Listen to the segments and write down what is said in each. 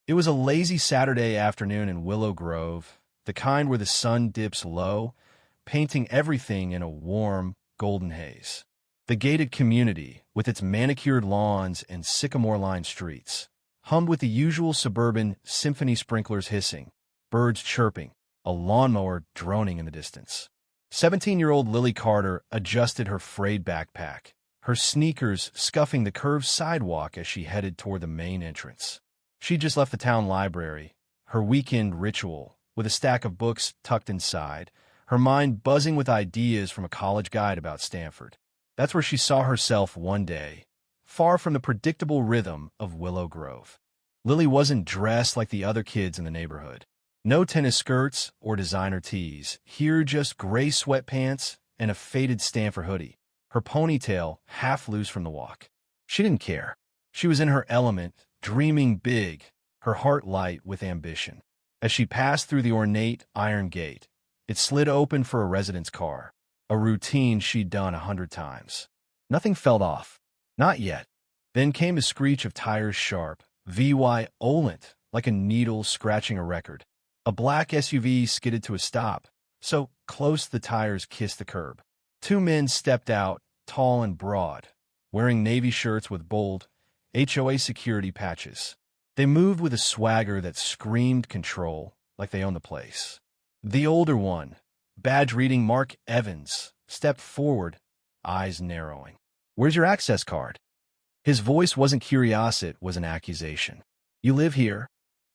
It was a lazy Saturday afternoon in Willow Grove, the kind where the sun dips low, painting everything in a warm, golden haze. The gated community, with its manicured lawns and sycamore-lined streets, hummed with the usual suburban symphony sprinklers hissing, birds chirping, a lawnmower droning in the distance. 17-year-old Lily Carter adjusted her frayed backpack, her sneakers scuffing the curved sidewalk as she headed toward the main entrance. She'd just left the town library, her weekend ritual, with a stack of books tucked inside, her mind buzzing with ideas from a college guide about Stanford. That's where she saw herself one day, far from the predictable rhythm of Willow Grove. Lily wasn't dressed like the other kids in the neighborhood. No tennis skirts or designer tees, here just gray sweatpants and a faded Stanford hoodie, her ponytail half loose from the walk. She didn't care. She was in her element, dreaming big, her heart light with ambition. As she passed through the ornate iron gate, it slid open for a resident's car, a routine she'd done 100 times. Nothing felt off. Not yet. Then came a screech of tires sharp, violent, like a needle scratching a record. A black SUV skidded to a stop, so close the tires kissed the curb. Two men stepped out, tall and broad, wearing navy shirts with bold HOA security patches. They moved with a swagger that screamed control, like they owned the place. The older one, badge reading Mark Evans, stepped forward, eyes narrowing. "Where's your access card?" His voice wasn't curiosity, it was an accusation. "You live here?"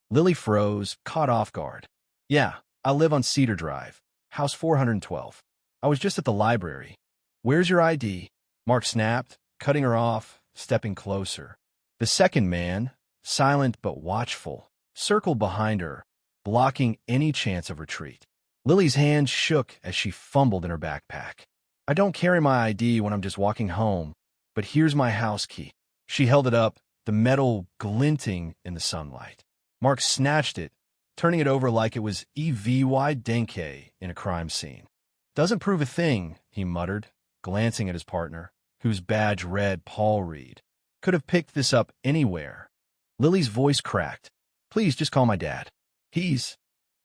Lily froze, caught off guard. "Yeah, I live on Cedar Drive, house 412. I was just at the library." "Where's your ID?" Mark snapped, cutting her off, stepping closer. The second man, silent but watchful, circled behind her, blocking any chance of retreat. Lily's hand shook as she fumbled in her backpack. "I don't carry my ID when I'm just walking home, but here's my house key." She held it up, the metal glinting in the sunlight. Mark snatched it, turning it over like it was EVY Denke in a crime scene. "Doesn't prove a thing," he muttered, glancing at his partner, whose badge read Paul Reed. "Could have picked this up anywhere." Lily's voice cracked. "Please just call my dad.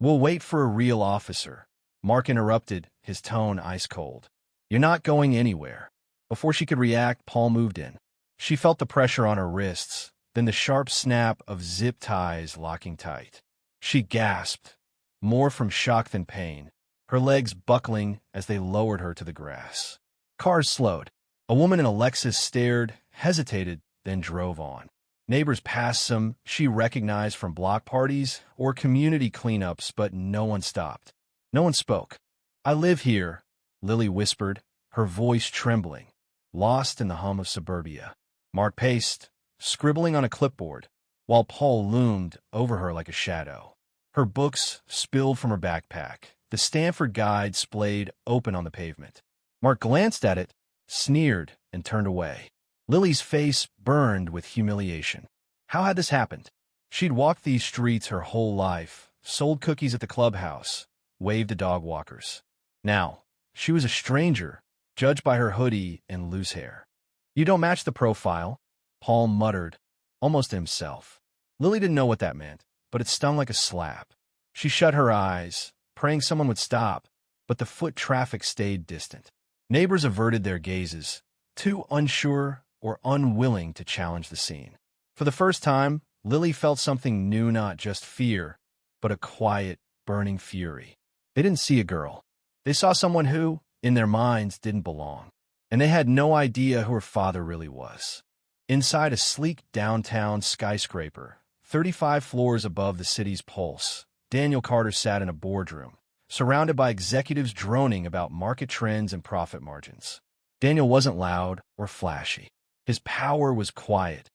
We'll wait for a real officer." Mark interrupted, his tone ice cold. "You're not going anywhere." Before she could react, Paul moved in. She felt the pressure on her wrists, then the sharp snap of zip ties locking tight. She gasped, more from shock than pain, her legs buckling as they lowered her to the grass. Cars slowed. A woman in a Lexus stared, hesitated, then drove on. Neighbors passed some she recognized from block parties or community cleanups, but no one stopped. No one spoke. "I live here," Lily whispered, her voice trembling, lost in the hum of suburbia. Mark paced, scribbling on a clipboard, while Paul loomed over her like a shadow. Her books spilled from her backpack, the Stanford guide splayed open on the pavement. Mark glanced at it, sneered, and turned away. Lily's face burned with humiliation. How had this happened? She'd walked these streets her whole life, sold cookies at the clubhouse, waved to dog walkers. Now, she was a stranger, judged by her hoodie and loose hair. "You don't match the profile," Paul muttered, almost to himself. Lily didn't know what that meant, but it stung like a slap. She shut her eyes, praying someone would stop, but the foot traffic stayed distant. Neighbors averted their gazes, too unsure or unwilling to challenge the scene. For the first time, Lily felt something new, not just fear, but a quiet, burning fury. They didn't see a girl. They saw someone who, in their minds, didn't belong. And they had no idea who her father really was. Inside a sleek downtown skyscraper, 35 floors above the city's pulse, Daniel Carter sat in a boardroom, surrounded by executives droning about market trends and profit margins. Daniel wasn't loud or flashy. His power was quiet,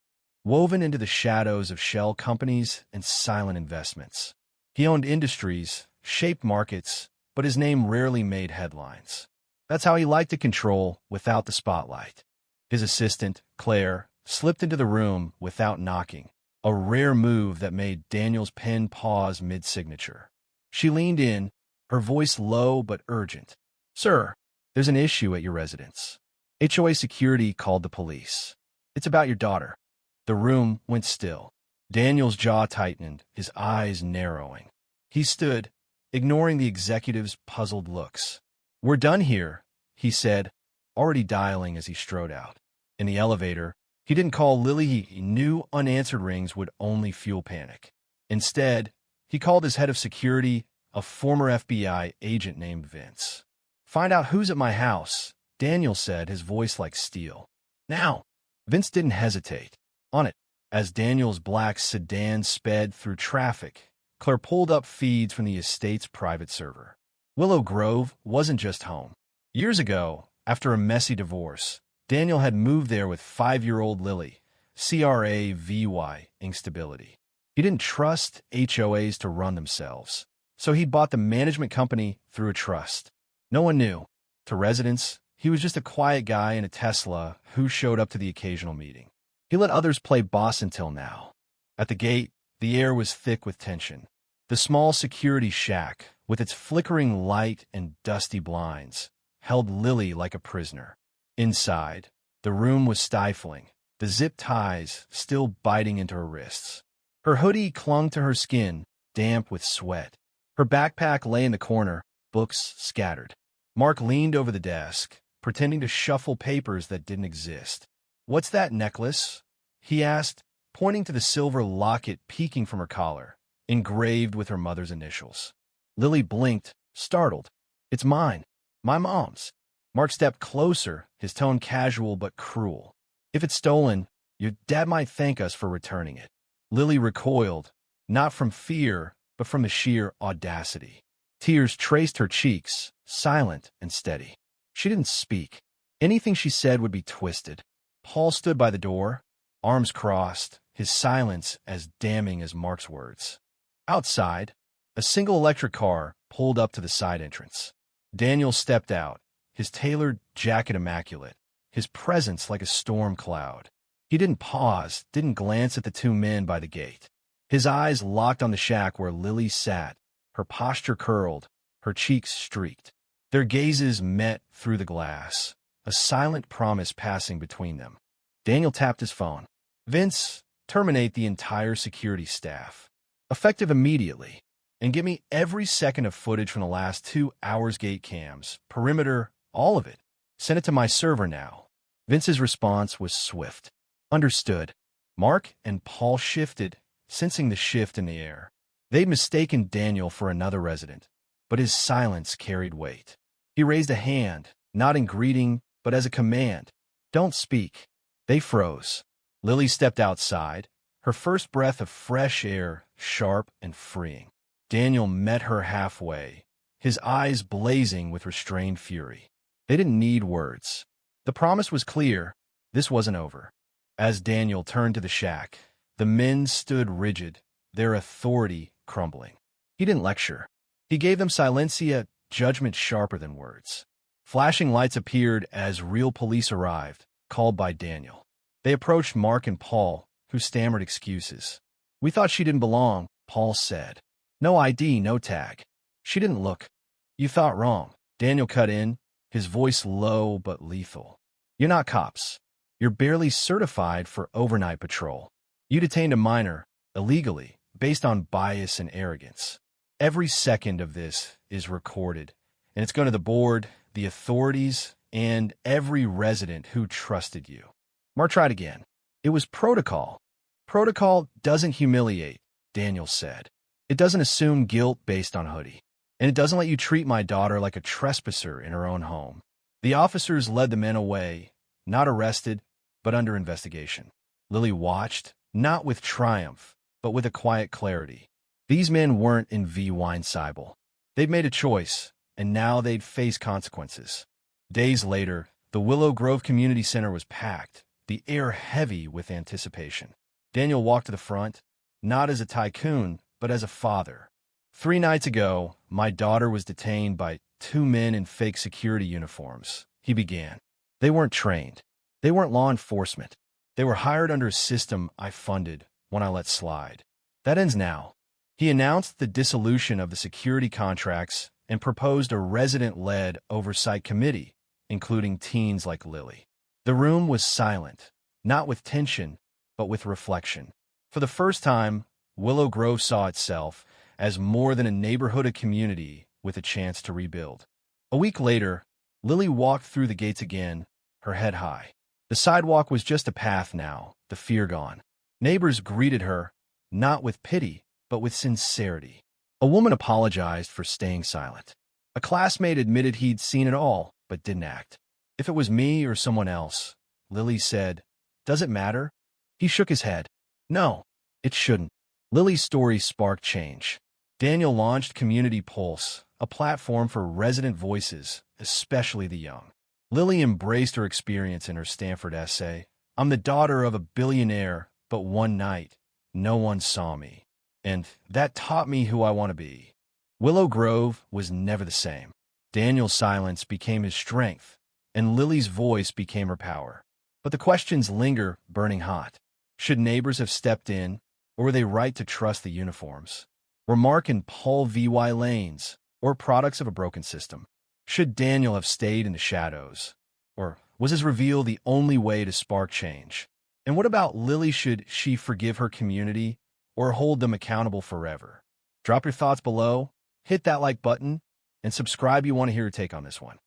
woven into the shadows of shell companies and silent investments. He owned industries, shaped markets, but his name rarely made headlines. That's how he liked to control without the spotlight. His assistant, Claire, slipped into the room without knocking, a rare move that made Daniel's pen pause mid-signature. She leaned in, her voice low but urgent. "Sir, there's an issue at your residence. HOA security called the police. It's about your daughter." The room went still. Daniel's jaw tightened, his eyes narrowing. He stood, ignoring the executive's puzzled looks. "We're done here," he said, already dialing as he strode out. In the elevator, he didn't call Lily. He knew unanswered rings would only fuel panic. Instead, he called his head of security, a former FBI agent named Vince. "Find out who's at my house," Daniel said, his voice like steel. "Now!" Vince didn't hesitate. On it. As Daniel's black sedan sped through traffic, Claire pulled up feeds from the estate's private server. Willow Grove wasn't just home. Years ago, after a messy divorce, Daniel had moved there with 5-year-old Lily, CRAVY instability. He didn't trust HOAs to run themselves, so he bought the management company through a trust. No one knew. To residents, he was just a quiet guy in a Tesla who showed up to the occasional meeting. He let others play boss until now. At the gate, the air was thick with tension. The small security shack, with its flickering light and dusty blinds, held Lily like a prisoner. Inside, the room was stifling, the zip ties still biting into her wrists. Her hoodie clung to her skin, damp with sweat. Her backpack lay in the corner, books scattered. Mark leaned over the desk, pretending to shuffle papers that didn't exist. "What's that necklace?" he asked, pointing to the silver locket peeking from her collar, engraved with her mother's initials. Lily blinked, startled. "It's mine. My mom's." Mark stepped closer, his tone casual but cruel. "If it's stolen, your dad might thank us for returning it." Lily recoiled, not from fear, but from the sheer audacity. Tears traced her cheeks, silent and steady. She didn't speak. Anything she said would be twisted. Paul stood by the door, arms crossed, his silence as damning as Mark's words. Outside, a single electric car pulled up to the side entrance. Daniel stepped out, his tailored jacket immaculate, his presence like a storm cloud. He didn't pause, didn't glance at the two men by the gate. His eyes locked on the shack where Lily sat, her posture curled, her cheeks streaked. Their gazes met through the glass, a silent promise passing between them. Daniel tapped his phone. "Vince, terminate the entire security staff. Effective immediately. And give me every second of footage from the last 2 hours gate cams, perimeter, all of it. Send it to my server now." Vince's response was swift. "Understood." Mark and Paul shifted, sensing the shift in the air. They'd mistaken Daniel for another resident, but his silence carried weight. He raised a hand, not in greeting, but as a command. "Don't speak." They froze. Lily stepped outside, her first breath of fresh air, sharp and freeing. Daniel met her halfway, his eyes blazing with restrained fury. They didn't need words. The promise was clear. This wasn't over. As Daniel turned to the shack, the men stood rigid, their authority crumbling. He didn't lecture. He gave them silencia, judgment sharper than words. Flashing lights appeared as real police arrived, called by Daniel. They approached Mark and Paul, who stammered excuses. "We thought she didn't belong," Paul said. "No ID, no tag. She didn't look." "You thought wrong." Daniel cut in, his voice low but lethal. "You're not cops. You're barely certified for overnight patrol. You detained a minor, illegally, based on bias and arrogance. Every second of this is recorded, and it's going to the board, the authorities, and every resident who trusted you." Mark tried again. "It was protocol." "Protocol doesn't humiliate," Daniel said. "It doesn't assume guilt based on hoodie. And it doesn't let you treat my daughter like a trespasser in her own home." The officers led the men away, not arrested, but under investigation. Lily watched, not with triumph, but with a quiet clarity. These men weren't in V. Weinseibel. They'd made a choice, and now they'd face consequences. Days later, the Willow Grove Community Center was packed, the air heavy with anticipation. Daniel walked to the front, not as a tycoon, but as a father. "3 nights ago, my daughter was detained by 2 men in fake security uniforms," he began. "They weren't trained. They weren't law enforcement. They were hired under a system I funded when I let slide. That ends now." He announced the dissolution of the security contracts and proposed a resident-led oversight committee, including teens like Lily. The room was silent, not with tension, but with reflection. For For the first time, Willow Grove saw itself as more than a neighborhood, a community with a chance to rebuild. A week later, Lily walked through the gates again, her head high. The sidewalk was just a path now, the fear gone. Neighbors greeted her, not with pity, but with sincerity. A woman apologized for staying silent. A classmate admitted he'd seen it all, but didn't act. If it was me or someone else, Lily said, does it matter? He shook his head. No, it shouldn't. Lily's story sparked change. Daniel launched Community Pulse, a platform for resident voices, especially the young. Lily embraced her experience in her Stanford essay. I'm the daughter of a billionaire, but one night, no one saw me. And that taught me who I want to be. Willow Grove was never the same. Daniel's silence became his strength, and Lily's voice became her power. But the questions linger, burning hot. Should neighbors have stepped in, or were they right to trust the uniforms? Were Mark and Paul VY lanes, or products of a broken system? Should Daniel have stayed in the shadows, or was his reveal the only way to spark change? And what about Lily? Should she forgive her community, or hold them accountable forever? Drop your thoughts below, hit that like button, and subscribe. You want to hear your take on this one.